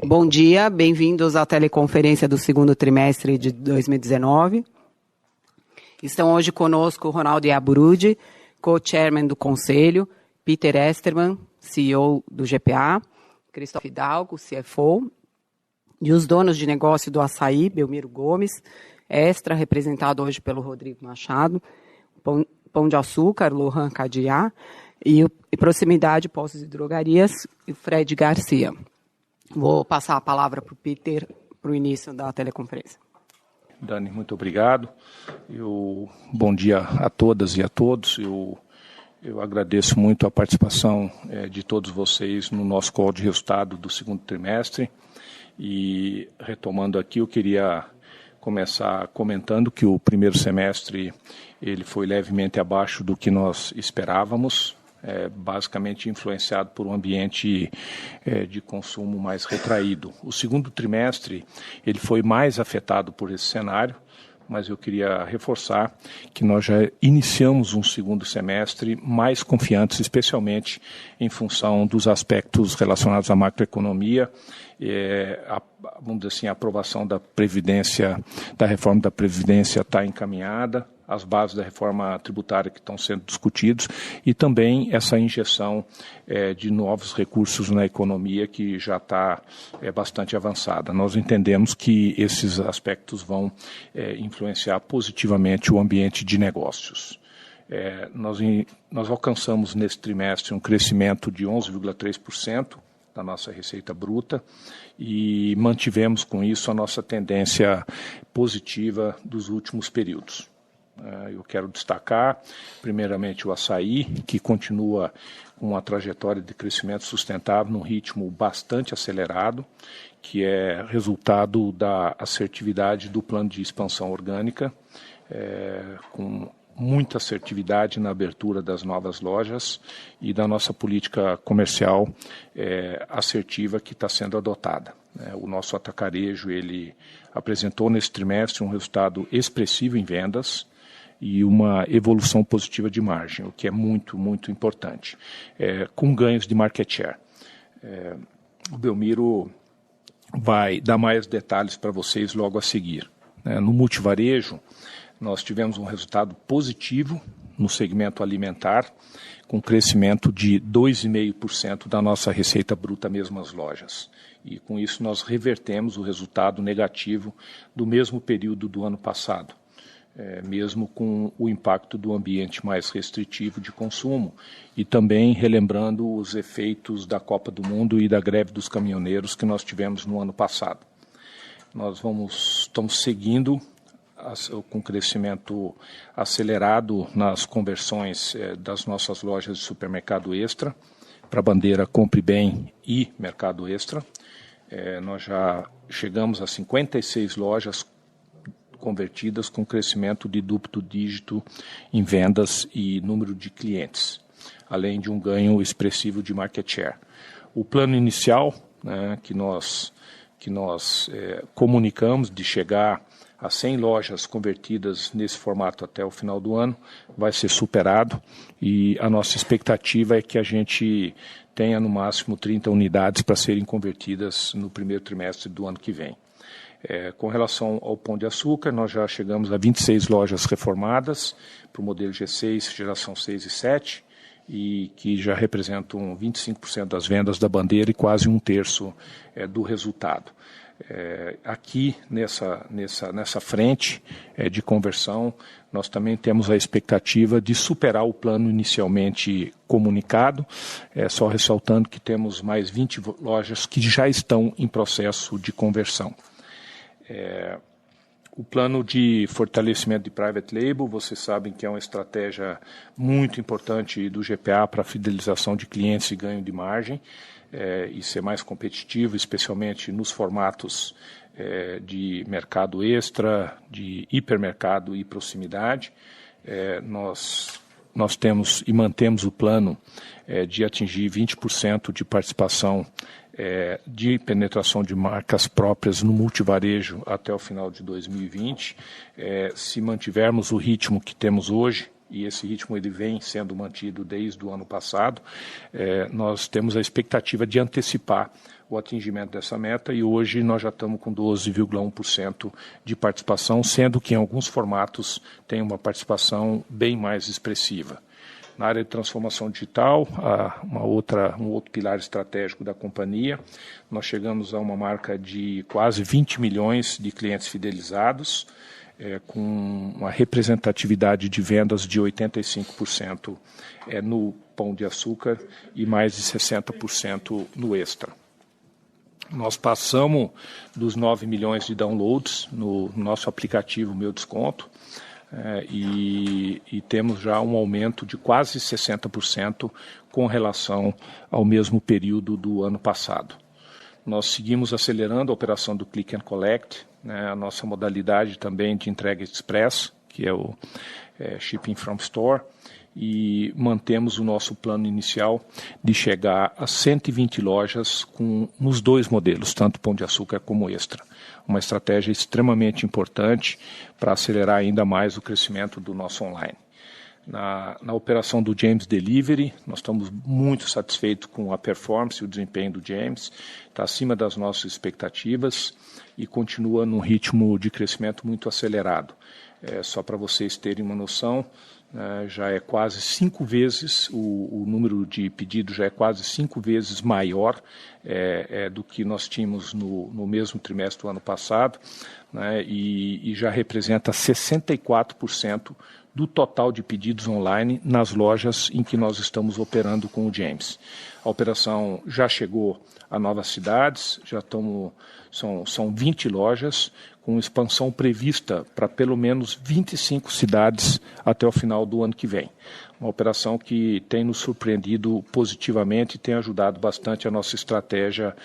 Bom dia, bem-vindos à teleconferência do segundo trimestre de 2019. Estão hoje conosco Ronaldo Iaburudi, co-chairman do Conselho, Peter Estermann, CEO do GPA, Christoph Hidalgo, CFO, e os donos de negócio do açaí, Belmiro Gomes, Extra, representado hoje pelo Rodrigo Machado, Pão de Açúcar, Lohan Cadiá, e Proximidade, Postos e Drogarias, e Fred Garcia. Vou passar a palavra para o Peter para o início da teleconferência. Dani, muito obrigado. Bom dia a todas e a todos. Eu agradeço muito a participação de todos vocês no nosso call de resultado do segundo trimestre. E, retomando aqui, eu queria começar comentando que o primeiro semestre ele foi levemente abaixo do que nós esperávamos, basicamente influenciado por um ambiente de consumo mais retraído. O segundo trimestre ele foi mais afetado por esse cenário, mas eu queria reforçar que nós já iniciamos um segundo semestre mais confiantes, especialmente em função dos aspectos relacionados à macroeconomia, vamos dizer assim, a aprovação da Previdência, da reforma da Previdência está encaminhada, as bases da reforma tributária que estão sendo discutidos e também essa injeção de novos recursos na economia que já está bastante avançada. Nós entendemos que esses aspectos vão influenciar positivamente o ambiente de negócios. Nós alcançamos nesse trimestre um crescimento de 11,3% da nossa receita bruta e mantivemos com isso a nossa tendência positiva dos últimos períodos. Eu quero destacar, primeiramente, o açaí, que continua com uma trajetória de crescimento sustentável num ritmo bastante acelerado, que é resultado da assertividade do plano de expansão orgânica, com muita assertividade na abertura das novas lojas e da nossa política comercial assertiva que está sendo adotada. O nosso atacarejo ele apresentou nesse trimestre um resultado expressivo em vendas, e uma evolução positiva de margem, o que é muito, muito importante, com ganhos de market share. O Belmiro vai dar mais detalhes para vocês logo a seguir. No multivarejo, nós tivemos um resultado positivo no segmento alimentar, com crescimento de 2,5% da nossa receita bruta mesmas lojas. E com isso nós revertemos o resultado negativo do mesmo período do ano passado. Mesmo com o impacto do ambiente mais restritivo de consumo e também relembrando os efeitos da Copa do Mundo e da greve dos caminhoneiros que nós tivemos no ano passado. Nós estamos seguindo com crescimento acelerado nas conversões das nossas lojas de supermercado Extra para a bandeira Compre Bem e Mercado Extra. Nós já chegamos a 56 lojas convertidas com crescimento de duplo dígito em vendas e número de clientes, além de um ganho expressivo de market share. O plano inicial, que nós comunicamos de chegar a 100 lojas convertidas nesse formato até o final do ano, vai ser superado e a nossa expectativa é que a gente tenha no máximo 30 unidades para serem convertidas no primeiro trimestre do ano que vem. Com relação ao Pão de Açúcar, nós já chegamos a 26 lojas reformadas para o modelo G6, geração 6 e 7, e que já representam 25% das vendas da bandeira e quase um terço do resultado. Aqui, nessa frente de conversão, nós também temos a expectativa de superar o plano inicialmente comunicado, só ressaltando que temos mais 20 lojas que já estão em processo de conversão. O plano de fortalecimento de private label, vocês sabem que é uma estratégia muito importante do GPA para a fidelização de clientes e ganho de margem e ser mais competitivo, especialmente nos formatos de mercado extra, de hipermercado e proximidade. Nós temos e mantemos o plano de atingir 20% de participação de penetração de marcas próprias no multivarejo até o final de 2020. Se mantivermos o ritmo que temos hoje, e esse ritmo ele vem sendo mantido desde o ano passado, nós temos a expectativa de antecipar o atingimento dessa meta e hoje nós já estamos com 12,1% de participação, sendo que em alguns formatos tem uma participação bem mais expressiva. Na área de transformação digital, um outro pilar estratégico da companhia, nós chegamos a uma marca de quase 20 milhões de clientes fidelizados, com uma representatividade de vendas de 85% no Pão de Açúcar e mais de 60% no Extra. Nós passamos dos 9 milhões de downloads no nosso aplicativo Meu Desconto, e temos já um aumento de quase 60% com relação ao mesmo período do ano passado. Nós seguimos acelerando a operação do Click and Collect, a nossa modalidade também de entrega express, que é o Shipping from Store, e mantemos o nosso plano inicial de chegar a 120 lojas nos dois modelos, tanto Pão de Açúcar como Extra. Uma estratégia extremamente importante para acelerar ainda mais o crescimento do nosso online. Na operação do James Delivery, nós estamos muito satisfeitos com a performance e o desempenho do James, está acima das nossas expectativas e continua num ritmo de crescimento muito acelerado. Só para vocês terem uma noção, já é quase 5 vezes, o número de pedidos já é quase 5 vezes maior do que nós tínhamos no mesmo trimestre do ano passado, e já representa 64% do total de pedidos online nas lojas em que nós estamos operando com o James. A operação já chegou a novas cidades, são 20 lojas, com expansão prevista para pelo menos 25 cidades até o final do ano que vem. Uma operação que tem nos surpreendido positivamente e tem ajudado bastante a nossa estratégia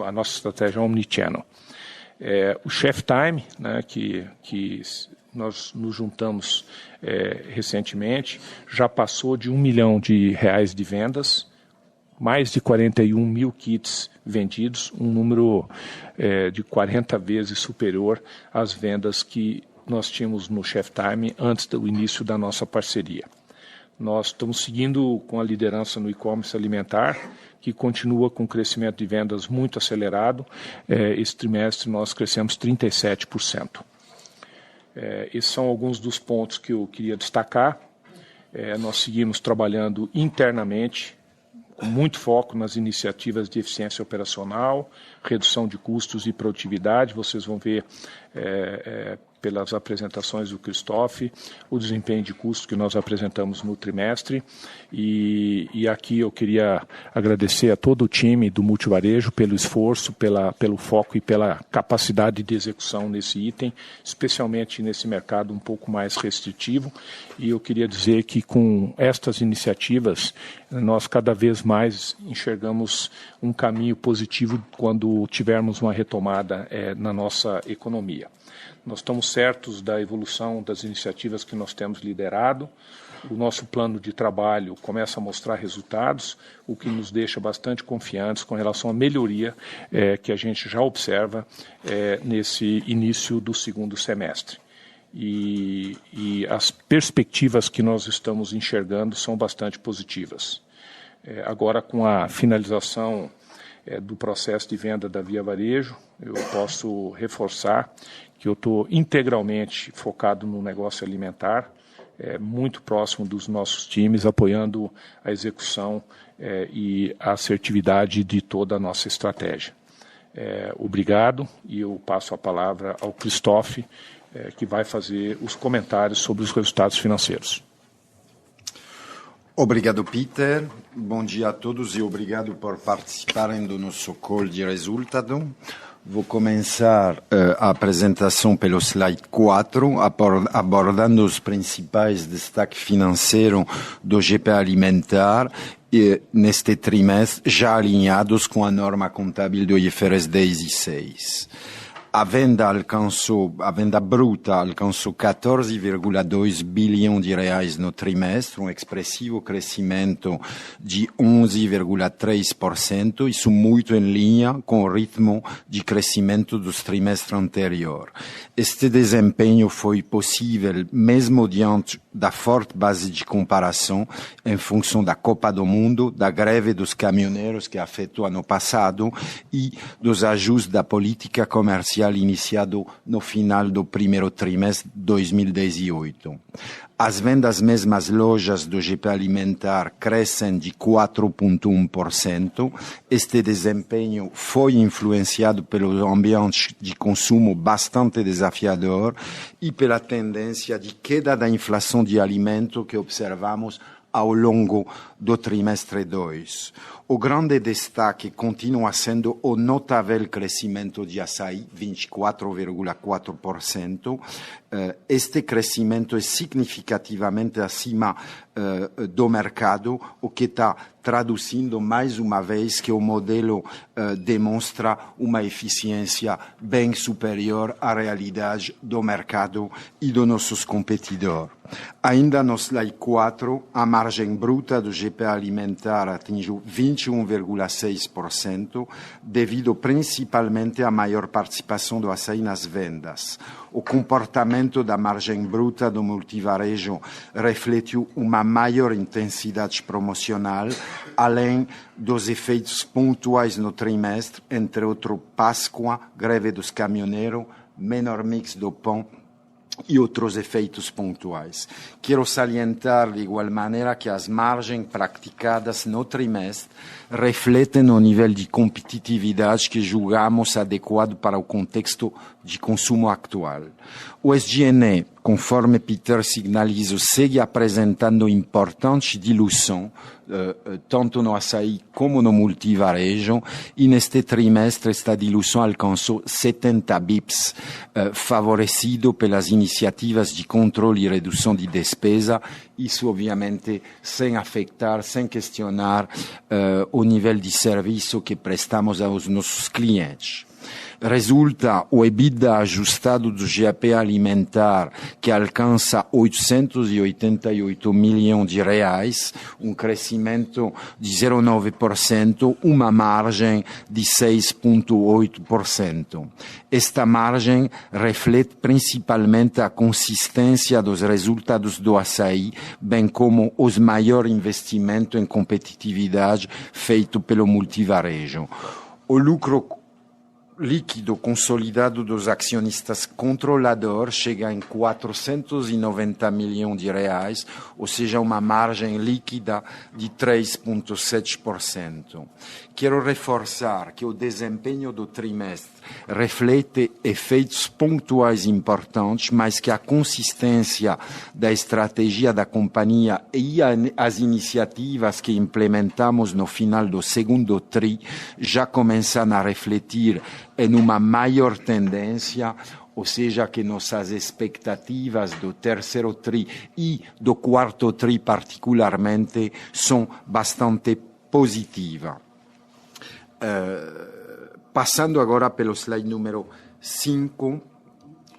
a nossa estratégia omnichannel. O Chef Time, que nós nos juntamos recentemente, já passou de R$1 milhão de vendas, mais de 41 mil kits vendidos, um número de 40 vezes superior às vendas que nós tínhamos no Chef Time antes do início da nossa parceria. Nós estamos seguindo com a liderança no e-commerce alimentar, que continua com um crescimento de vendas muito acelerado. Esse trimestre nós crescemos 37%. Esses são alguns dos pontos que eu queria destacar. Nós seguimos trabalhando internamente, com muito foco nas iniciativas de eficiência operacional, redução de custos e produtividade. Vocês vão ver pelas apresentações do Christophe o desempenho de custo que nós apresentamos no trimestre. E aqui eu queria agradecer a todo o time do Multivarejo pelo esforço, pelo foco e pela capacidade de execução nesse item, especialmente nesse mercado um pouco mais restritivo. E eu queria dizer que com estas iniciativas nós cada vez mais enxergamos um caminho positivo quando tivermos uma retomada na nossa economia. Nós estamos certos da evolução das iniciativas que nós temos liderado. O nosso plano de trabalho começa a mostrar resultados, o que nos deixa bastante confiantes com relação à melhoria que a gente já observa nesse início do segundo semestre. E as perspectivas que nós estamos enxergando são bastante positivas. Agora, com a finalização do processo de venda da Via Varejo, eu posso reforçar que eu estou integralmente focado no negócio alimentar, muito próximo dos nossos times, apoiando a execução e a assertividade de toda a nossa estratégia. Obrigado, e eu passo a palavra ao Christophe, que vai fazer os comentários sobre os resultados financeiros. Obrigado, Peter. Bom dia a todos e obrigado por participarem do nosso call de resultado. Vou começar a apresentação pelo slide 4, abordando os principais destaques financeiros do GP Alimentar neste trimestre, já alinhados com a norma contábil do IFRS 10 e 6. a venda bruta alcançou 14,2 bilhões de reais no trimestre, um expressivo crescimento de 11,3%, isso muito em linha com o ritmo de crescimento dos trimestres anteriores. Este desempenho foi possível mesmo diante da forte base de comparação em função da Copa do Mundo, da greve dos caminhoneiros que afetou ano passado e dos ajustes da política comercial iniciado no final do primeiro trimestre de 2018. As vendas mesmas lojas do GP Alimentar crescem de 4,1%. Este desempenho foi influenciado pelo ambiente de consumo bastante desafiador e pela tendência de queda da inflação de alimentos que observamos ao longo do trimestre 2. O grande destaque continua sendo o notável crescimento de açaí, 24,4%. Este crescimento é significativamente acima do mercado, o que está traduzindo mais uma vez que o modelo demonstra uma eficiência bem superior à realidade do mercado e dos nossos competidores. Ainda no slide 4, a margem bruta do GP Alimentar atingiu 21,6%, devido principalmente à maior participação do açaí nas vendas. O comportamento da margem bruta do multivarejo refletiu uma maior intensidade promocional, além dos efeitos pontuais no trimestre, entre outros Páscoa, greve dos caminhoneiros, menor mix do pão e outros efeitos pontuais. Quero salientar de igual maneira que as margens praticadas no trimestre refletem o nível de competitividade que julgamos adequado para o contexto de consumo atual. O SG&A, conforme Peter sinalizou, segue apresentando importante diluição, tanto no açaí como no multivarejo, e neste trimestre esta diluição alcançou 70 bips, favorecido pelas iniciativas de controle e redução de despesa, isso obviamente sem afetar, sem questionar o nível de serviço que prestamos aos nossos clientes. Resulta o EBITDA ajustado do GP Alimentar, que alcança 888 milhões de reais, um crescimento de 0,9%, uma margem de 6,8%. Esta margem reflete principalmente a consistência dos resultados do açaí, bem como os maiores investimentos em competitividade feito pelo multivarejo. O lucro líquido consolidado dos acionistas controladores chega em 490 milhões de reais, ou seja, uma margem líquida de 3,7%. Quero reforçar que o desempenho do trimestre reflete efeitos pontuais importantes, mas que a consistência da estratégia da companhia e as iniciativas que implementamos no final do segundo tri já começam a refletir em uma maior tendência, ou seja, que nossas expectativas do terceiro tri e do quarto tri particularmente são bastante positivas. Passando agora pelo slide número 5,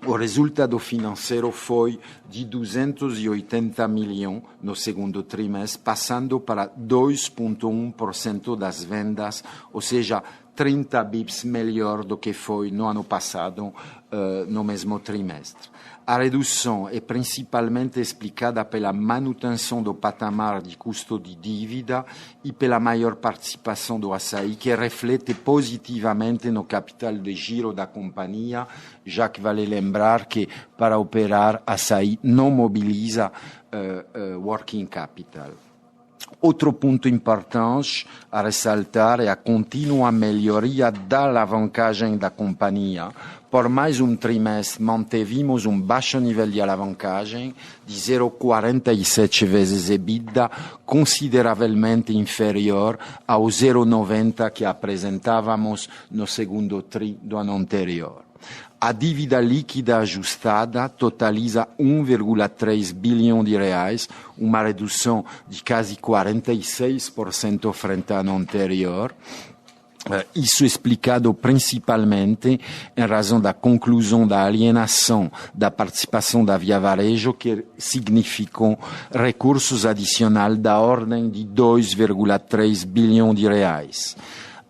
o resultado financeiro foi de 280 milhões no segundo trimestre, passando para 2,1% das vendas, ou seja, 30 bips melhor do que foi no ano passado, no mesmo trimestre. A redução é principalmente explicada pela manutenção do patamar de custo de dívida e pela maior participação do açaí, que reflete positivamente no capital de giro da companhia, já que vale lembrar que para operar açaí não mobiliza working capital. Outro ponto importante a ressaltar é a contínua melhoria da alavancagem da companhia. Por mais um trimestre, mantevimos um baixo nível de alavancagem de 0,47 vezes EBITDA, consideravelmente inferior ao 0,90 que apresentávamos no segundo tri do ano anterior. A dívida líquida ajustada totaliza 1,3 bilhão de reais, uma redução de quase 46% frente ao ano anterior. Isso explicado principalmente em razão da conclusão da alienação da participação da Via Varejo, que significou recursos adicionais da ordem de 2,3 bilhões de reais.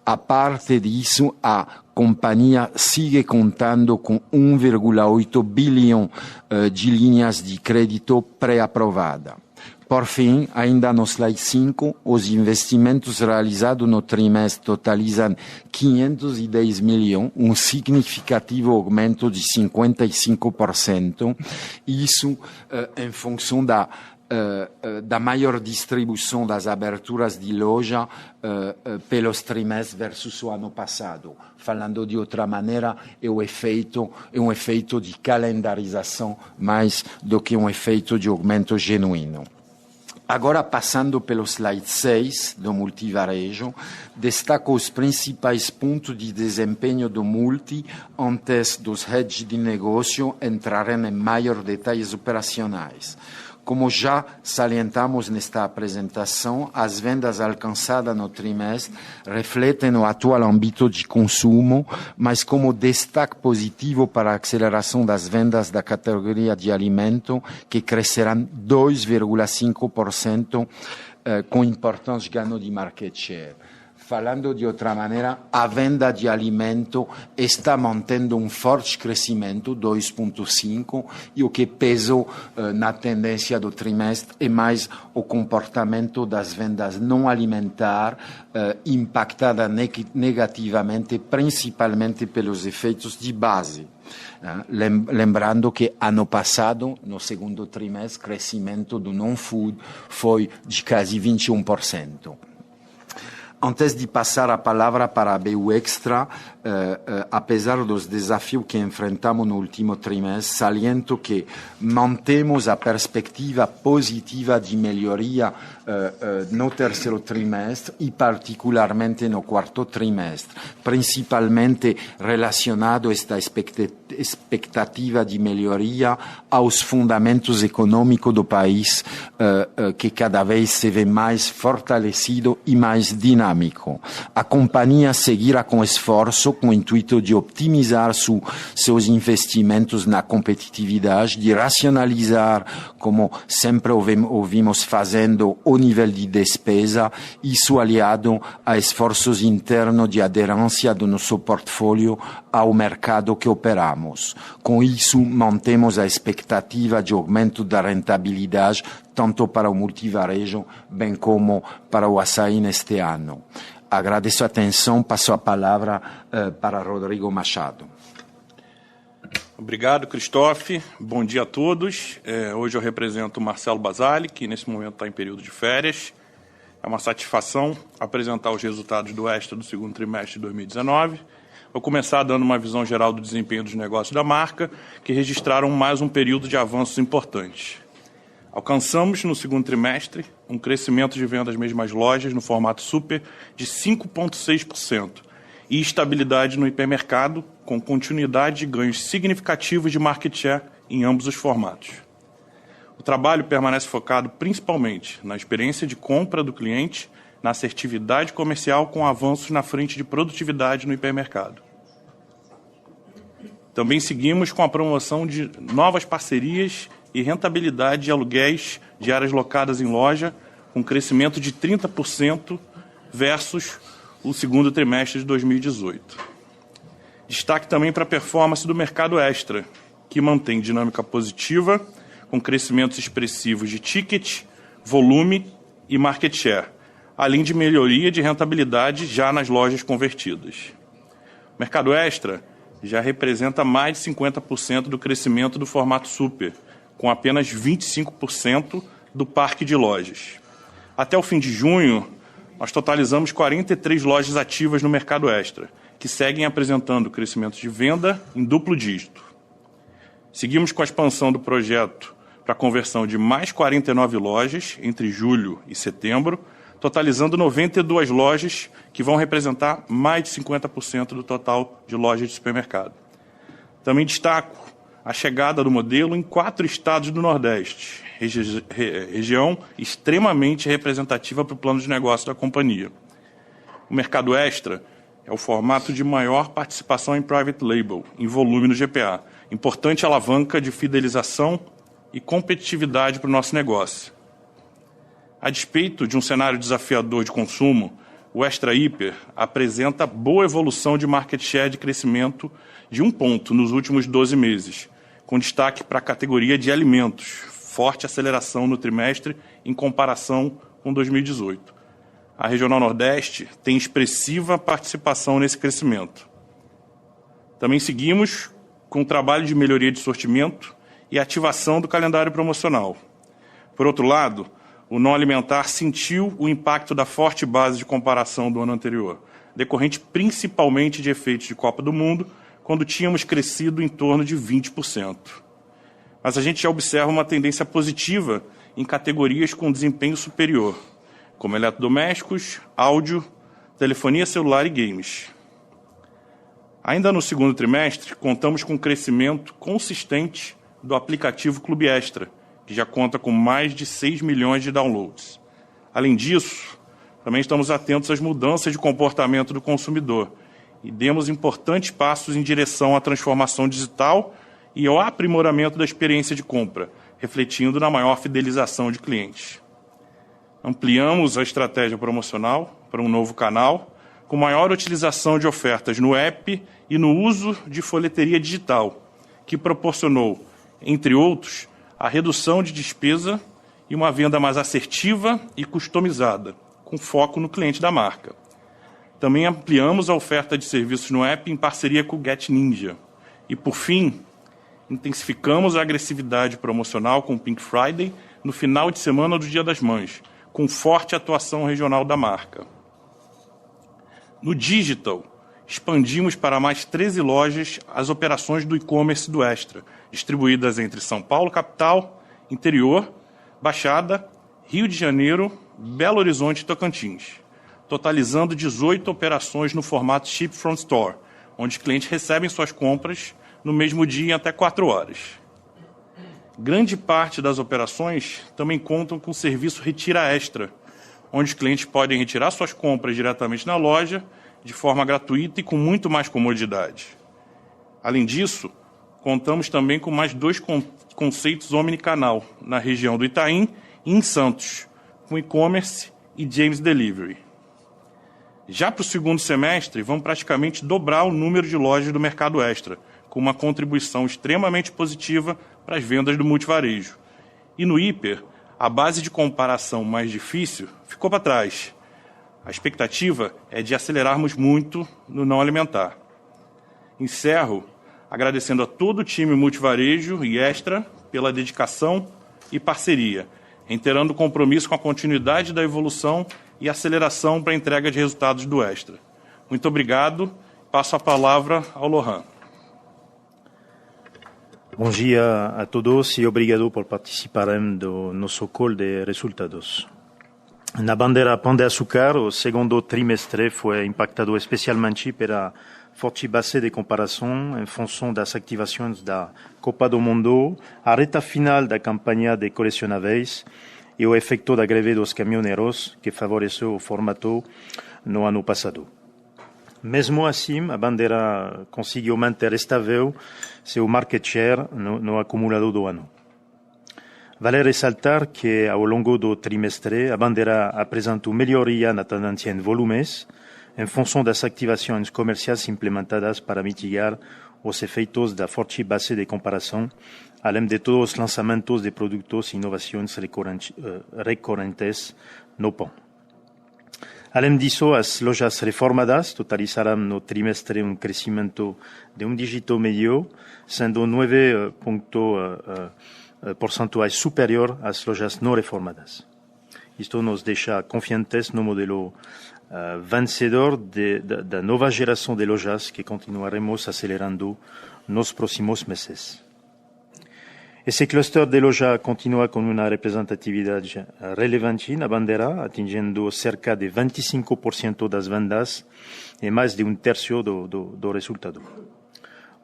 A parte disso, a companhia segue contando com 1,8 bilhão de linhas de crédito pré-aprovada. Por fim, ainda no slide 5, os investimentos realizados no trimestre totalizam 510 milhões, um significativo aumento de 55%, isso em função da maior distribuição das aberturas de loja pelos trimestres versus o ano passado. Falando de outra maneira, é um efeito de calendarização mais do que um efeito de aumento genuíno. Agora, passando pelo slide 6 do multivarejo, destaco os principais pontos de desempenho do multi antes dos heads de negócio entrarem em maior detalhes operacionais. Como já salientamos nesta apresentação, as vendas alcançadas no trimestre refletem o atual âmbito de consumo, mas como destaque positivo para a aceleração das vendas da categoria de alimento, que crescerão 2,5% com importantes ganhos de market share. Falando de outra maneira, a venda de alimento está mantendo um forte crescimento, 2,5%, e o que pesou na tendência do trimestre é mais o comportamento das vendas não alimentares, impactada negativamente, principalmente pelos efeitos de base. Lembrando que ano passado, no segundo trimestre, o crescimento do non-food foi de quase 21%. Antes de passar a palavra para a BU Extra, apesar dos desafios que enfrentamos no último trimestre, saliento que mantemos a perspectiva positiva de melhoria no terceiro trimestre e particularmente no quarto trimestre, principalmente relacionado esta expectativa de melhoria aos fundamentos econômicos do país, que cada vez se vê mais fortalecido e mais dinâmico. A companhia seguirá com esforço, com o intuito de optimizar seus investimentos na competitividade, de racionalizar, como sempre ouvimos fazendo, o nível de despesa, isso aliado a esforços internos de aderência do nosso portfólio ao mercado que operamos. Com isso, mantemos a expectativa de aumento da rentabilidade, tanto para o multivarejo, bem como para o açaí neste ano. Agradeço a atenção, passo a palavra para Rodrigo Machado. Obrigado, Christophe. Bom dia a todos. Hoje eu represento o Marcelo Basali, que nesse momento está em período de férias. É uma satisfação apresentar os resultados do Extra do segundo trimestre de 2019. Vou começar dando uma visão geral do desempenho dos negócios da marca, que registraram mais um período de avanços importantes. Alcançamos, no segundo trimestre, um crescimento de vendas mesmas lojas no formato super de 5,6% e estabilidade no hipermercado, com continuidade de ganhos significativos de market share em ambos os formatos. O trabalho permanece focado principalmente na experiência de compra do cliente, na assertividade comercial com avanços na frente de produtividade no hipermercado. Também seguimos com a promoção de novas parcerias e rentabilidade de aluguéis de áreas locadas em loja, com crescimento de 30% versus o segundo trimestre de 2018. Destaque também para a performance do mercado extra, que mantém dinâmica positiva, com crescimentos expressivos de ticket, volume e market share, além de melhoria de rentabilidade já nas lojas convertidas. O mercado extra já representa mais de 50% do crescimento do formato super, com apenas 25% do parque de lojas. Até o fim de junho, nós totalizamos 43 lojas ativas no mercado extra, que seguem apresentando crescimento de venda em duplo dígito. Seguimos com a expansão do projeto para a conversão de mais 49 lojas entre julho e setembro, totalizando 92 lojas que vão representar mais de 50% do total de lojas de supermercado. Também destaco a chegada do modelo em 4 estados do Nordeste, região extremamente representativa para o plano de negócio da companhia. O mercado extra é o formato de maior participação em private label, em volume no GPA. Importante alavanca de fidelização e competitividade para o nosso negócio. A despeito de um cenário desafiador de consumo, o Extra Hiper apresenta boa evolução de market share de crescimento de 1 ponto nos últimos 12 meses, com destaque para a categoria de alimentos, forte aceleração no trimestre em comparação com 2018. A Regional Nordeste tem expressiva participação nesse crescimento. Também seguimos com o trabalho de melhoria de sortimento e ativação do calendário promocional. Por outro lado, o não alimentar sentiu o impacto da forte base de comparação do ano anterior, decorrente principalmente de efeitos de Copa do Mundo, quando tínhamos crescido em torno de 20%. Mas a gente já observa uma tendência positiva em categorias com desempenho superior, como eletrodomésticos, áudio, telefonia celular e games. Ainda no segundo trimestre, contamos com um crescimento consistente do aplicativo Clube Extra, que já conta com mais de 6 milhões de downloads. Além disso, também estamos atentos às mudanças de comportamento do consumidor e demos importantes passos em direção à transformação digital e ao aprimoramento da experiência de compra, refletindo na maior fidelização de clientes. Ampliamos a estratégia promocional para um novo canal, com maior utilização de ofertas no app e no uso de folheteria digital, que proporcionou, entre outros, a redução de despesa e uma venda mais assertiva e customizada, com foco no cliente da marca. Também ampliamos a oferta de serviços no app em parceria com o Get Ninja. E, por fim, intensificamos a agressividade promocional com o Pink Friday no final de semana do Dia das Mães, com forte atuação regional da marca. No digital, expandimos para mais 13 lojas as operações do e-commerce do Extra, distribuídas entre São Paulo, capital, interior, Baixada, Rio de Janeiro, Belo Horizonte e Tocantins, totalizando 18 operações no formato Ship from Store, onde os clientes recebem suas compras no mesmo dia em até 4 horas. Grande parte das operações também contam com o serviço Retira Extra, onde os clientes podem retirar suas compras diretamente na loja, de forma gratuita e com muito mais comodidade. Além disso, contamos também com mais 2 conceitos omnicanal, na região do Itaim e em Santos, com e-commerce e James Delivery. Já para o segundo semestre, vamos praticamente dobrar o número de lojas do Mercado Extra, com uma contribuição extremamente positiva para as vendas do multivarejo. E no hiper, a base de comparação mais difícil ficou para trás. A expectativa é de acelerarmos muito no não alimentar. Encerro agradecendo a todo o time multivarejo e Extra pela dedicação e parceria, reiterando o compromisso com a continuidade da evolução e aceleração para a entrega de resultados do Extra. Muito obrigado. Passo a palavra ao Lohan. Bom dia a todos e obrigado por participarem do nosso call de resultados. Na bandeira Pão de Açúcar, o segundo trimestre foi impactado especialmente pela forte base de comparação em função das ativações da Copa do Mundo, a reta final da campanha de colecionáveis e o efeito da greve dos caminhoneiros, que favoreceu o formato no ano passado. Mesmo assim, a bandeira conseguiu manter estável seu market share no acumulado do ano. Vale ressaltar que, ao longo do trimestre, a bandeira apresentou melhoria na tendência em volumes, em função das ativações comerciais implementadas para mitigar os efeitos da forte base de comparação, além de todos os lançamentos de produtos e inovações recorrentes no pão. Além disso, as lojas reformadas totalizaram no trimestre um crescimento de 1 dígito medio, sendo 9 percentuais superior às lojas não reformadas. Isto nos deixa confiantes no modelo vencedor da nova geração de lojas que continuaremos acelerando nos próximos meses. Esse cluster de loja continua com uma representatividade relevante na bandeira, atingindo cerca de 25% das vendas e mais de 1/3 do resultado.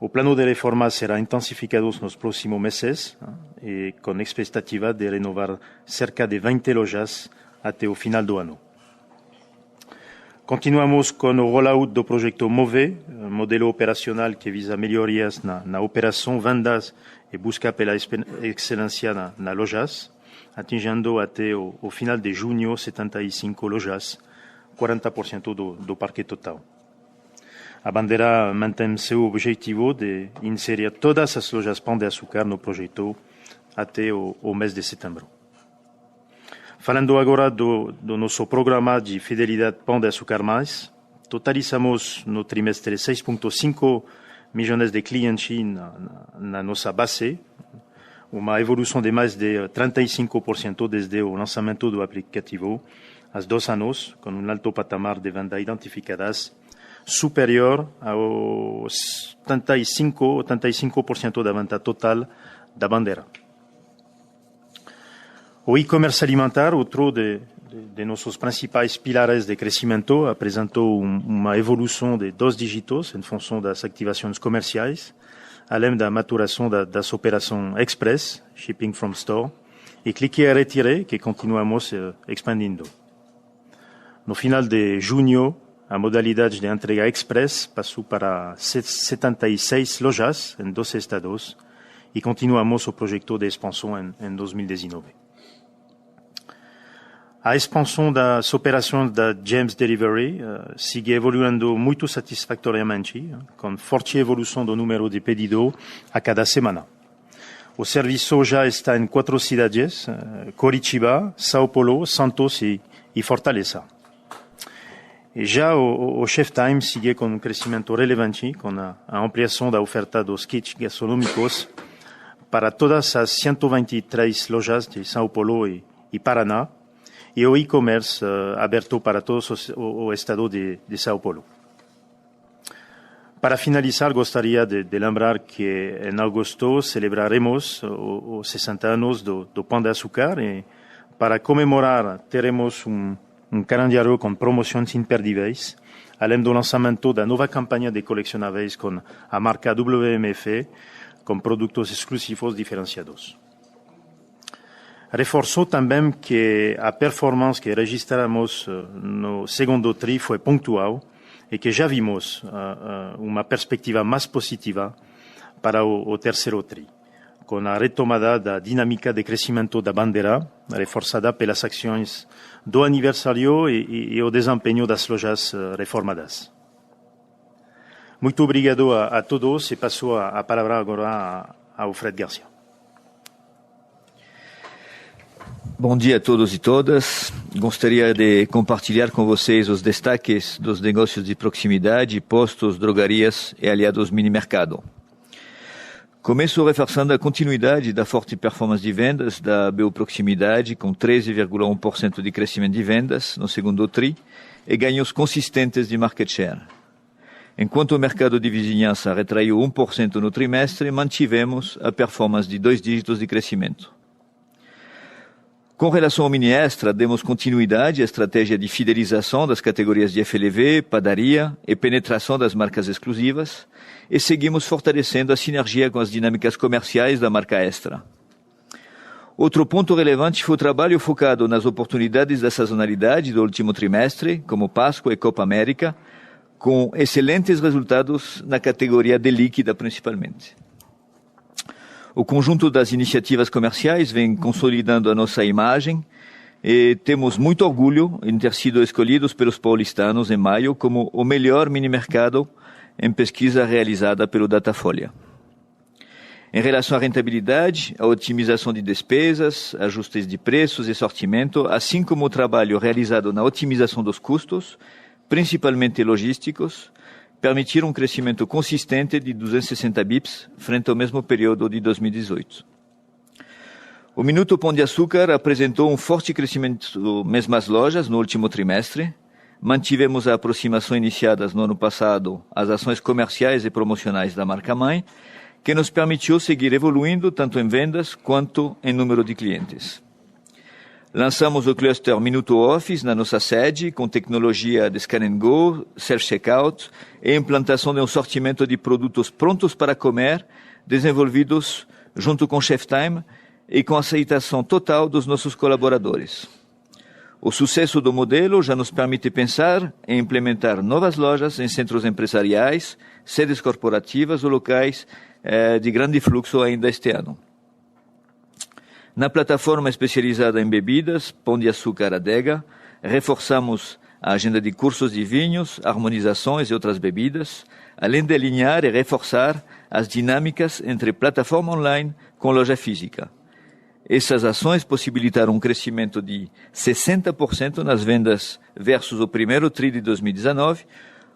O plano de reforma será intensificado nos próximos meses e com expectativa de renovar cerca de 20 lojas até o final do ano. Continuamos com o rollout do projeto MOVE, modelo operacional que visa melhorias na operação, vendas e busca pela excelência na lojas, atingindo até o final de junho 75 lojas, 40% do parque total. A Bandeira mantém seu objetivo de inserir todas as lojas Pão de Açúcar no projeto até o mês de setembro. Falando agora do nosso programa de fidelidade Pão de Açúcar Mais, totalizamos no trimestre 6,5 milhões de clientes na nossa base, uma evolução de mais de 35% desde o lançamento do aplicativo há 2 anos, com alto patamar de venda identificadas superior aos 85% da venda total da Bandeira. O e-commerce alimentar, outro de nossos principais pilares de crescimento, apresentou uma evolução de 2 dígitos em função das ativações comerciais, além da maturação das operações express, shipping from store, e clique e retire, que continuamos expandindo. No final de junho, a modalidade de entrega express passou para 76 lojas em 12 estados e continuamos o projeto de expansão em 2019. A expansão das operações da James Delivery segue evoluindo muito satisfatoriamente, com forte evolução do número de pedidos a cada semana. O serviço já está em 4 cidades, Curitiba, São Paulo, Santos e Fortaleza. E já o Chef Time segue com um crescimento relevante, com a ampliação da oferta dos kits gastronômicos para todas as 123 lojas de São Paulo e Paraná, e o e-commerce aberto para todo o estado de São Paulo. Para finalizar, gostaria de lembrar que em agosto celebraremos os 60 anos do Pão de Açúcar e para comemorar teremos um calendário com promoções imperdíveis, além do lançamento da nova campanha de colecionáveis com a marca WMF, com produtos exclusivos diferenciados. Reforçou também que a performance que registramos no segundo TRI foi pontual e que já vimos uma perspectiva mais positiva para o terceiro TRI, com a retomada da dinâmica de crescimento da Bandeira, reforçada pelas ações do aniversário e o desempenho das lojas reformadas. Muito obrigado a todos e passo a palavra agora ao Fred Garcia. Bom dia a todos e todas. Gostaria de compartilhar com vocês os destaques dos negócios de proximidade, postos, drogarias e aliados mini-mercado. Começo reforçando a continuidade da forte performance de vendas da BU Proximidade, com 13,1% de crescimento de vendas no segundo TRI e ganhos consistentes de market share. Enquanto o mercado de vizinhança retraiu 1% no trimestre, mantivemos a performance de 2 dígitos de crescimento. Com relação ao Mini Extra, demos continuidade à estratégia de fidelização das categorias de FLV, padaria e penetração das marcas exclusivas e seguimos fortalecendo a sinergia com as dinâmicas comerciais da marca Extra. Outro ponto relevante foi o trabalho focado nas oportunidades da sazonalidade do último trimestre, como Páscoa e Copa América, com excelentes resultados na categoria de líquida principalmente. O conjunto das iniciativas comerciais vem consolidando a nossa imagem e temos muito orgulho em ter sido escolhidos pelos paulistanos em maio como o melhor mini-mercado em pesquisa realizada pelo Datafolha. Em relação à rentabilidade, a otimização de despesas, ajustes de preços e sortimento, assim como o trabalho realizado na otimização dos custos, principalmente logísticos, permitiram um crescimento consistente de 260 bips frente ao mesmo período de 2018. O Minuto Pão de Açúcar apresentou um forte crescimento mesmas lojas no último trimestre. Mantivemos a aproximação iniciadas no ano passado às ações comerciais e promocionais da marca-mãe, que nos permitiu seguir evoluindo tanto em vendas quanto em número de clientes. Lançamos o cluster Minuto Office na nossa sede, com tecnologia de Scan and Go, Self-Checkout e implantação de um sortimento de produtos prontos para comer, desenvolvidos junto com Chef Time e com aceitação total dos nossos colaboradores. O sucesso do modelo já nos permite pensar em implementar novas lojas em centros empresariais, sedes corporativas ou locais de grande fluxo ainda este ano. Na plataforma especializada em bebidas, Pão de Açúcar Adega, reforçamos a agenda de cursos de vinhos, harmonizações e outras bebidas, além de alinhar e reforçar as dinâmicas entre plataforma online com loja física. Essas ações possibilitaram um crescimento de 60% nas vendas versus o primeiro TRI de 2019,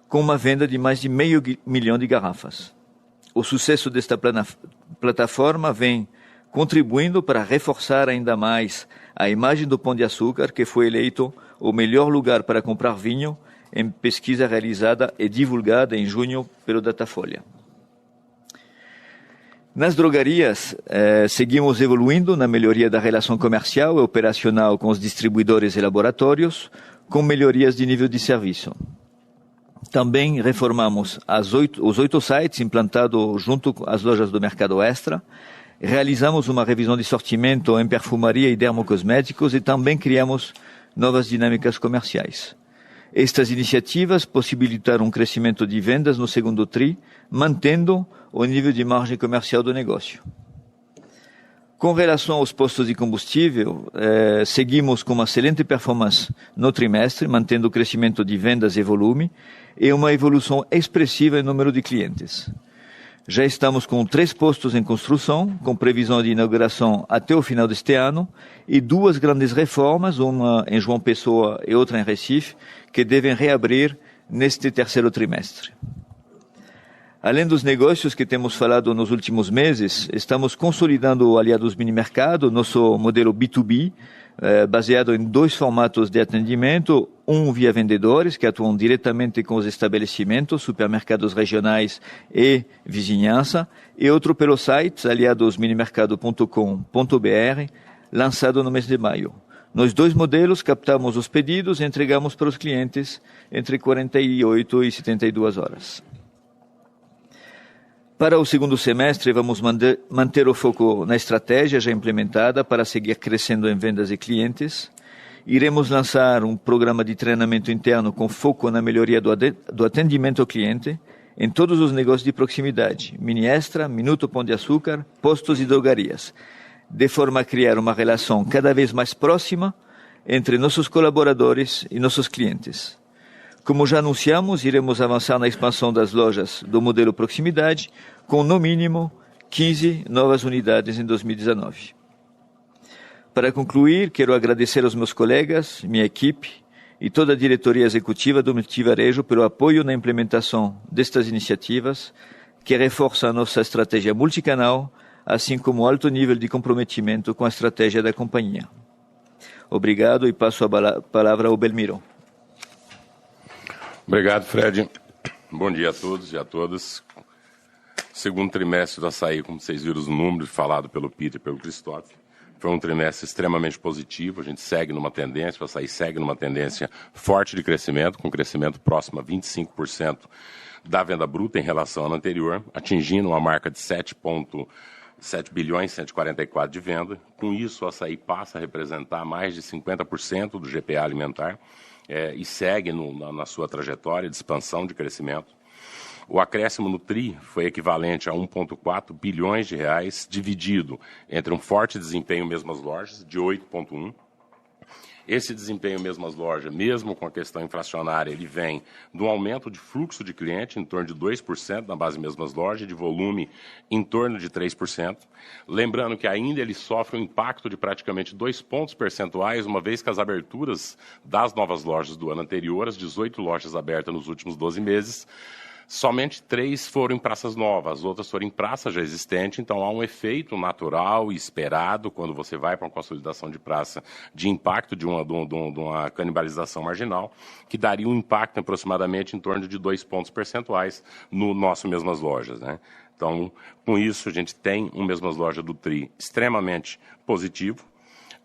com uma venda de mais de 500 mil de garrafas. O sucesso desta plataforma vem contribuindo para reforçar ainda mais a imagem do Pão de Açúcar, que foi eleito o melhor lugar para comprar vinho em pesquisa realizada e divulgada em junho pelo Datafolha. Nas drogarias, seguimos evoluindo na melhoria da relação comercial e operacional com os distribuidores e laboratórios, com melhorias de nível de serviço. Também reformamos os 8 sites implantados junto às lojas do Mercado Extra, realizamos uma revisão de sortimento em perfumaria e dermocosméticos e também criamos novas dinâmicas comerciais. Estas iniciativas possibilitaram um crescimento de vendas no segundo TRI, mantendo o nível de margem comercial do negócio. Com relação aos postos de combustível, seguimos com uma excelente performance no trimestre, mantendo o crescimento de vendas e volume e uma evolução expressiva em número de clientes. Já estamos com 3 postos em construção, com previsão de inauguração até o final deste ano, e 2 grandes reformas, uma em João Pessoa e outra em Recife, que devem reabrir neste terceiro trimestre. Além dos negócios que temos falado nos últimos meses, estamos consolidando o Aliados Minimercado, nosso modelo B2B, baseado em 2 formatos de atendimento, um via vendedores, que atuam diretamente com os estabelecimentos, supermercados regionais e vizinhança, e outro pelo site aliadosminimercado.com.br, lançado no mês de maio. Nos 2 modelos, captamos os pedidos e entregamos para os clientes entre 48 e 72 horas. Para o segundo semestre, vamos manter o foco na estratégia já implementada para seguir crescendo em vendas e clientes. Iremos lançar um programa de treinamento interno com foco na melhoria do atendimento ao cliente em todos os negócios de proximidade, Mini Extra, Minuto Pão de Açúcar, postos e drogarias, de forma a criar uma relação cada vez mais próxima entre nossos colaboradores e nossos clientes. Como já anunciamos, iremos avançar na expansão das lojas do modelo proximidade, com no mínimo 15 novas unidades em 2019. Para concluir, quero agradecer aos meus colegas, minha equipe e toda a diretoria executiva do Multivarejo pelo apoio na implementação destas iniciativas, que reforçam a nossa estratégia multicanal, assim como o alto nível de comprometimento com a estratégia da companhia. Obrigado e passo a palavra ao Belmiro. Obrigado, Fred. Bom dia a todos e a todas. Segundo trimestre do Assaí, como vocês viram os números falados pelo Peter e pelo Christophe, foi um trimestre extremamente positivo. A gente segue numa tendência, o Assaí segue numa tendência forte de crescimento, com crescimento próximo a 25% da venda bruta em relação ao ano anterior, atingindo uma marca de 7 bilhões e 144 de venda. Com isso, o Assaí passa a representar mais de 50% do GPA alimentar, e segue na sua trajetória de expansão de crescimento. O acréscimo no TRI foi equivalente a 1,4 bilhões de reais, dividido entre um forte desempenho mesmas lojas, de 8,1. Esse desempenho mesmas lojas, mesmo com a questão inflacionária, ele vem de um aumento de fluxo de cliente em torno de 2% na base mesmas lojas, de volume em torno de 3%. Lembrando que ainda ele sofre um impacto de praticamente 2 pontos percentuais, uma vez que as aberturas das novas lojas do ano anterior, as 18 lojas abertas nos últimos 12 meses, somente 3 foram em praças novas, as outras foram em praça já existente, então há um efeito natural e esperado quando você vai para uma consolidação de praça de impacto de uma canibalização marginal, que daria um impacto aproximadamente em torno de 2 pontos percentuais no nosso mesmas lojas, né? Então, com isso, a gente tem um mesmas lojas do TRI extremamente positivo.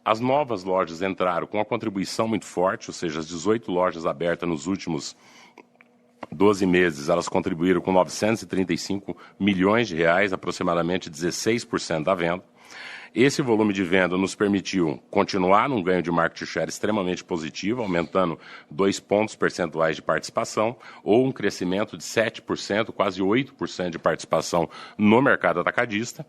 As novas lojas entraram com uma contribuição muito forte, ou seja, as 18 lojas abertas nos últimos 12 meses, elas contribuíram com 935 milhões de reais, aproximadamente 16% da venda. Esse volume de venda nos permitiu continuar num ganho de market share extremamente positivo, aumentando 2 pontos percentuais de participação, ou um crescimento de 7%, quase 8% de participação no mercado atacadista,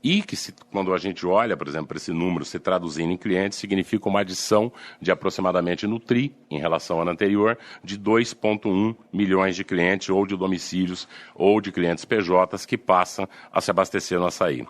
e que, quando a gente olha, por exemplo, para esse número se traduzindo em clientes, significa uma adição de aproximadamente no TRI, em relação ao ano anterior, de 2,1 milhões de clientes, ou de domicílios, ou de clientes PJs que passam a se abastecer no açaí.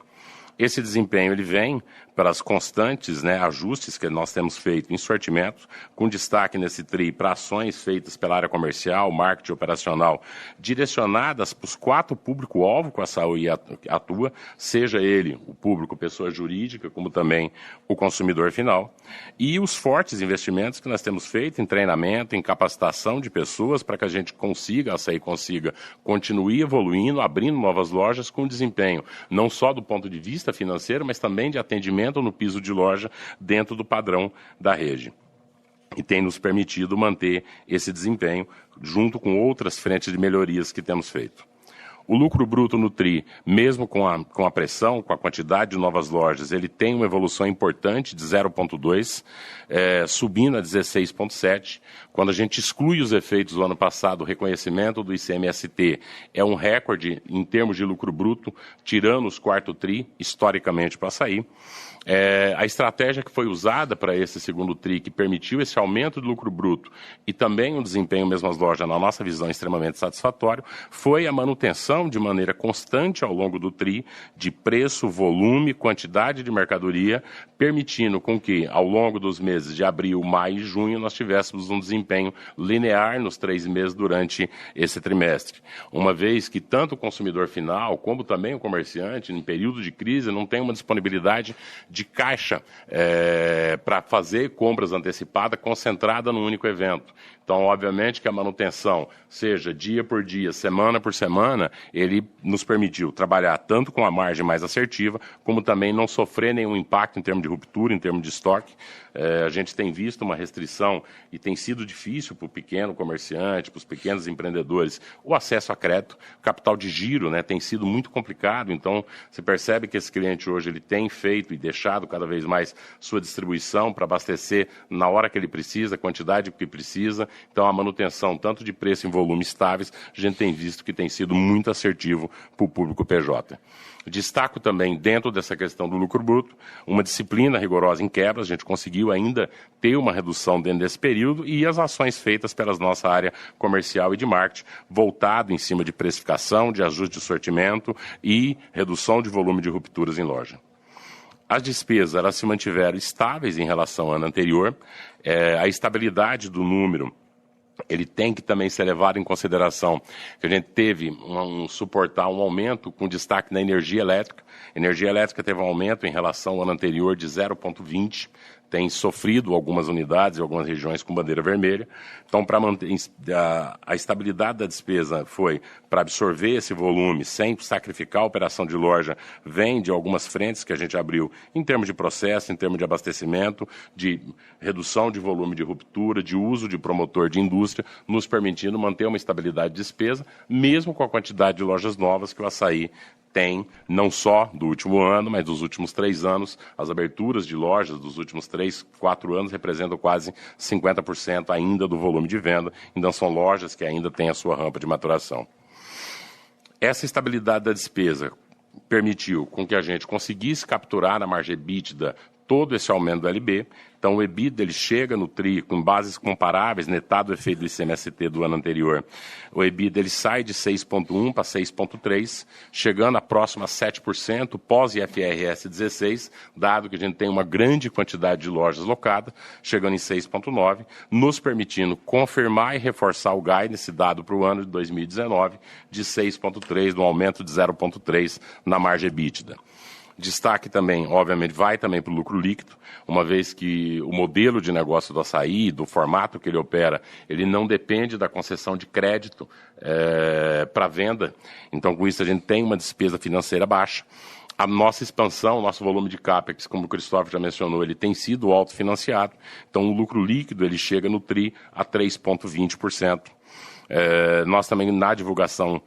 Esse desempenho ele vem pelas constantes ajustes que nós temos feito em sortimento, com destaque nesse TRI para ações feitas pela área comercial, marketing operacional, direcionadas para os 4 público-alvo que a açaí atua, seja ele o público pessoa jurídica, como também o consumidor final, e os fortes investimentos que nós temos feito em treinamento, em capacitação de pessoas, para que a gente consiga, a açaí consiga, continue evoluindo, abrindo novas lojas com desempenho, não só do ponto de vista financeiro, mas também de atendimento no piso de loja dentro do padrão da rede. E tem nos permitido manter esse desempenho junto com outras frentes de melhorias que temos feito. O lucro bruto no TRI, mesmo com a pressão, com a quantidade de novas lojas, ele tem uma evolução importante de 0,2, subindo a 16,7. Quando a gente exclui os efeitos do ano passado, o reconhecimento do ICMST é um recorde em termos de lucro bruto, tirando os quarto TRI, historicamente, para sair. A estratégia que foi usada para esse segundo TRI, que permitiu esse aumento de lucro bruto e também um desempenho mesmo as lojas, na nossa visão, extremamente satisfatório, foi a manutenção de maneira constante ao longo do TRI de preço, volume, quantidade de mercadoria, permitindo com que, ao longo dos meses de abril, maio e junho, nós tivéssemos um desempenho linear nos 3 meses durante esse trimestre. Uma vez que tanto o consumidor final, como também o comerciante, em período de crise, não tem uma disponibilidade de caixa para fazer compras antecipadas concentrada num único evento. Então, obviamente que a manutenção, seja dia por dia, semana por semana, ele nos permitiu trabalhar tanto com a margem mais assertiva, como também não sofrer nenhum impacto em termos de ruptura, em termos de estoque. A gente tem visto uma restrição e tem sido difícil para o pequeno comerciante, para os pequenos empreendedores, o acesso a crédito, capital de giro, tem sido muito complicado. Então, você percebe que esse cliente hoje ele tem feito e deixado cada vez mais sua distribuição para abastecer na hora que ele precisa, a quantidade que precisa. Então, a manutenção tanto de preço em volume estáveis, a gente tem visto que tem sido muito assertivo para o público PJ. Destaco também, dentro dessa questão do lucro bruto, uma disciplina rigorosa em quebras. A gente conseguiu ainda ter uma redução dentro desse período e as ações feitas pela nossa área comercial e de marketing, voltado em cima de precificação, de ajuste de sortimento e redução de volume de rupturas em loja. As despesas elas se mantiveram estáveis em relação ao ano anterior. A estabilidade do número ele tem que também ser levado em consideração que a gente teve suportar um aumento com destaque na energia elétrica. A energia elétrica teve um aumento em relação ao ano anterior de 0,20, tem sofrido algumas unidades e algumas regiões com bandeira vermelha. Então, para manter a estabilidade da despesa foi para absorver esse volume sem sacrificar a operação de loja, vem de algumas frentes que a gente abriu em termos de processo, em termos de abastecimento, de redução de volume de ruptura, de uso de promotor de indústria, nos permitindo manter uma estabilidade de despesa, mesmo com a quantidade de lojas novas que o açaí tem, não só do último ano, mas dos últimos 3 anos. As aberturas de lojas dos últimos 3, 4 anos representam quase 50% ainda do volume de venda, então são lojas que ainda têm a sua rampa de maturação. Essa estabilidade da despesa permitiu com que a gente conseguisse capturar na margem EBITDA todo esse aumento do LB. Então, o EBITDA ele chega no TRI com bases comparáveis, netado o efeito do ICMST do ano anterior. O EBITDA ele sai de 6,1 para 6,3, chegando a próximo a 7%, pós-IFRS 16, dado que a gente tem uma grande quantidade de lojas locadas, chegando em 6,9, nos permitindo confirmar e reforçar o guidance dado para o ano de 2019 de 6,3, um aumento de 0,3 na margem EBITDA. Destaque também, obviamente, vai também para o lucro líquido, uma vez que o modelo de negócio do açaí, do formato que ele opera, ele não depende da concessão de crédito para venda. Então, com isso, a gente tem uma despesa financeira baixa. A nossa expansão, o nosso volume de CAPEX, como o Cristóvão já mencionou, ele tem sido autofinanciado. Então, o lucro líquido ele chega no TRI a 3,20%. Nós também, na divulgação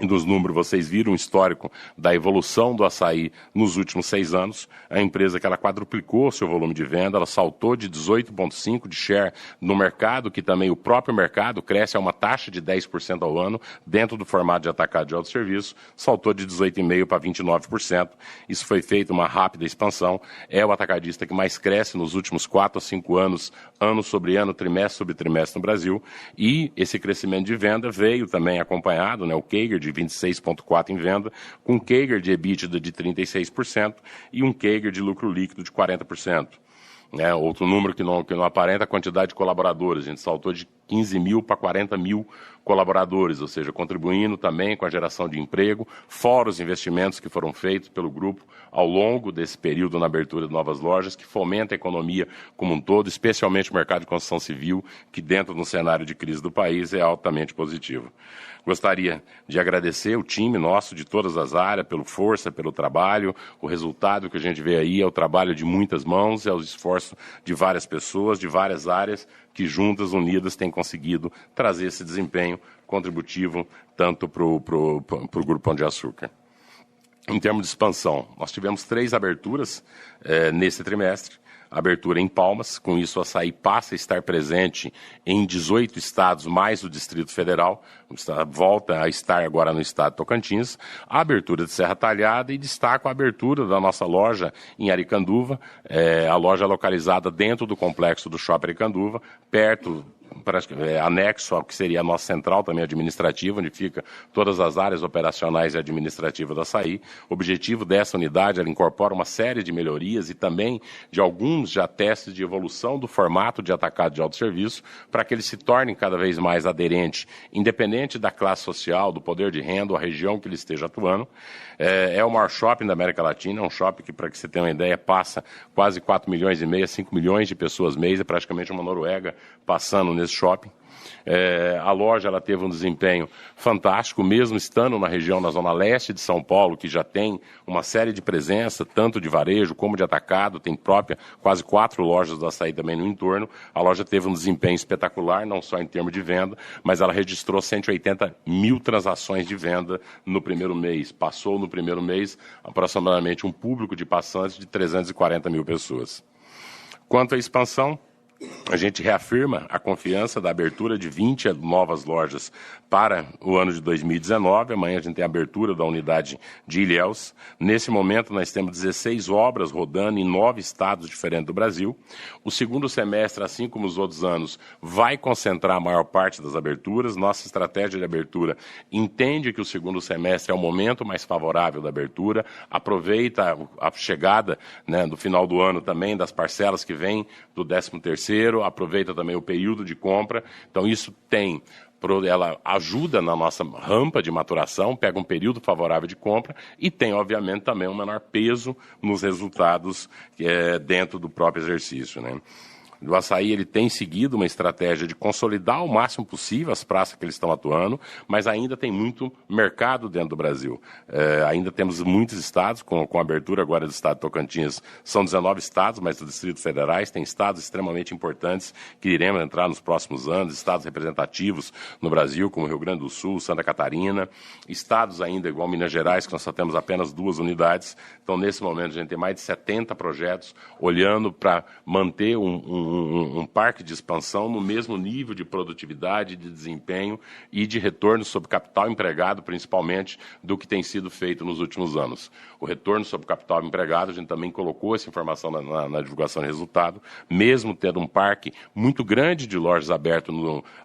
Dos números, vocês viram o histórico da evolução do açaí nos últimos 6 anos. A empresa que ela quadruplicou seu volume de venda, ela saltou de 18,5% de share no mercado, que também o próprio mercado cresce a uma taxa de 10% ao ano, dentro do formato de atacado de autosserviço, saltou de 18,5% para 29%. Isso foi feito uma rápida expansão. É o atacadista que mais cresce nos últimos 4 a 5 anos, ano sobre ano, trimestre sobre trimestre no Brasil. E esse crescimento de venda veio também acompanhado, né, o CAGR de 26,4% em venda, com um CAGR de EBITDA de 36% e um CAGR de lucro líquido de 40%. Outro número que não aparenta a quantidade de colaboradores. A gente saltou de 15 mil para 40 mil colaboradores, ou seja, contribuindo também com a geração de emprego, fora os investimentos que foram feitos pelo grupo ao longo desse período na abertura de novas lojas, que fomenta a economia como um todo, especialmente o mercado de construção civil, que dentro do cenário de crise do país é altamente positivo. Gostaria de agradecer o time nosso de todas as áreas pela força, pelo trabalho. O resultado que a gente vê aí é o trabalho de muitas mãos, é o esforço de várias pessoas, de várias áreas, que juntas, unidas, têm conseguido trazer esse desempenho contributivo tanto para o Grupo Pão de Açúcar. Em termos de expansão, nós tivemos 3 aberturas nesse trimestre. Abertura em Palmas, com isso o açaí passa a estar presente em 18 estados, mais o Distrito Federal, volta a estar agora no estado de Tocantins. A abertura de Serra Talhada e destaco a abertura da nossa loja em Aricanduva, a loja localizada dentro do complexo do Shopping Aricanduva, perto, anexo ao que seria a nossa central também administrativa, onde fica todas as áreas operacionais e administrativas do açaí. O objetivo dessa unidade, ela incorpora uma série de melhorias e também de alguns já testes de evolução do formato de atacado de autosserviço, para que ele se torne cada vez mais aderente, independente da classe social, do poder de renda ou a região que ele esteja atuando. É o maior shopping da América Latina, é um shopping que, para que você tenha uma ideia, passa quase 4,5 milhões, 5 milhões de pessoas mês, é praticamente uma Noruega passando nesse shopping. A loja ela teve um desempenho fantástico, mesmo estando na região, na zona leste de São Paulo, que já tem uma série de presença, tanto de varejo como de atacado, tem quase 4 lojas do açaí também no entorno. A loja teve um desempenho espetacular, não só em termos de venda, mas ela registrou 180 mil transações de venda no primeiro mês. Passou no primeiro mês aproximadamente um público de passantes de 340 mil pessoas. Quanto à expansão, a gente reafirma a confiança da abertura de 20 novas lojas para o ano de 2019. Amanhã a gente tem a abertura da unidade de Ilhéus. Nesse momento nós temos 16 obras rodando em 9 estados diferentes do Brasil. O segundo semestre, assim como os outros anos, vai concentrar a maior parte das aberturas. Nossa estratégia de abertura entende que o segundo semestre é o momento mais favorável da abertura, aproveita a chegada, né, do final do ano também, das parcelas que vêm do 13º, aproveita também o período de compra. Então isso ela ajuda na nossa rampa de maturação, pega um período favorável de compra e tem, obviamente, também um menor peso nos resultados dentro do próprio exercício, né? O açaí ele tem seguido uma estratégia de consolidar o máximo possível as praças que eles estão atuando, mas ainda tem muito mercado dentro do Brasil. Ainda temos muitos estados, com a abertura agora do estado de Tocantins, são 19 estados, mas dos distritos federais, tem estados extremamente importantes que iremos entrar nos próximos anos, estados representativos no Brasil, como Rio Grande do Sul, Santa Catarina, estados ainda igual Minas Gerais, que nós só temos apenas 2 unidades. Então, nesse momento, a gente tem mais de 70 projetos olhando para manter um parque de expansão no mesmo nível de produtividade, de desempenho e de retorno sobre capital empregado, principalmente, do que tem sido feito nos últimos anos. O retorno sobre capital empregado, a gente também colocou essa informação na divulgação de resultado, mesmo tendo um parque muito grande de lojas abertas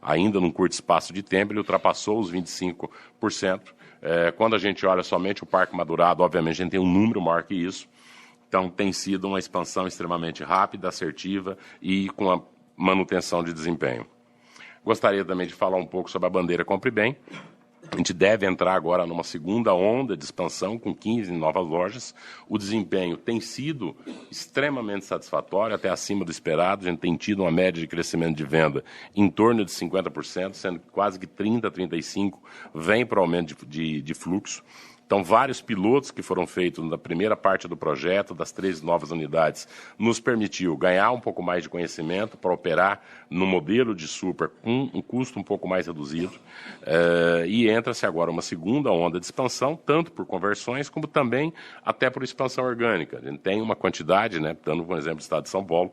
ainda num curto espaço de tempo, ele ultrapassou os 25%. Quando a gente olha somente o parque madurado, obviamente a gente tem um número maior que isso. Então, tem sido uma expansão extremamente rápida, assertiva e com a manutenção de desempenho. Gostaria também de falar um pouco sobre a bandeira Compre Bem. A gente deve entrar agora numa segunda onda de expansão com 15 novas lojas. O desempenho tem sido extremamente satisfatório, até acima do esperado. A gente tem tido uma média de crescimento de venda em torno de 50%, sendo que quase que 30%, 35% vem para o aumento de fluxo. Então, Então, vários pilotos que foram feitos na primeira parte do projeto, das 3 novas unidades, nos permitiu ganhar um pouco mais de conhecimento para operar no modelo de super com um custo um pouco mais reduzido. E entra-se agora uma segunda onda de expansão, tanto por conversões, como também até por expansão orgânica. A gente tem uma quantidade, né, dando um exemplo do estado de São Paulo,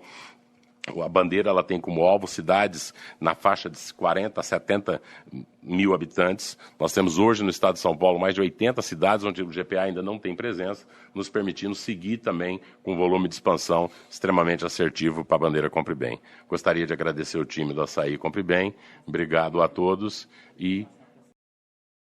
a Bandeira ela tem como alvo cidades na faixa de 40 a 70 mil habitantes. Nós temos hoje no estado de São Paulo mais de 80 cidades onde o GPA ainda não tem presença, nos permitindo seguir também com um volume de expansão extremamente assertivo para a Bandeira Compre Bem. Gostaria de agradecer o time do Açaí Compre Bem, obrigado a todos e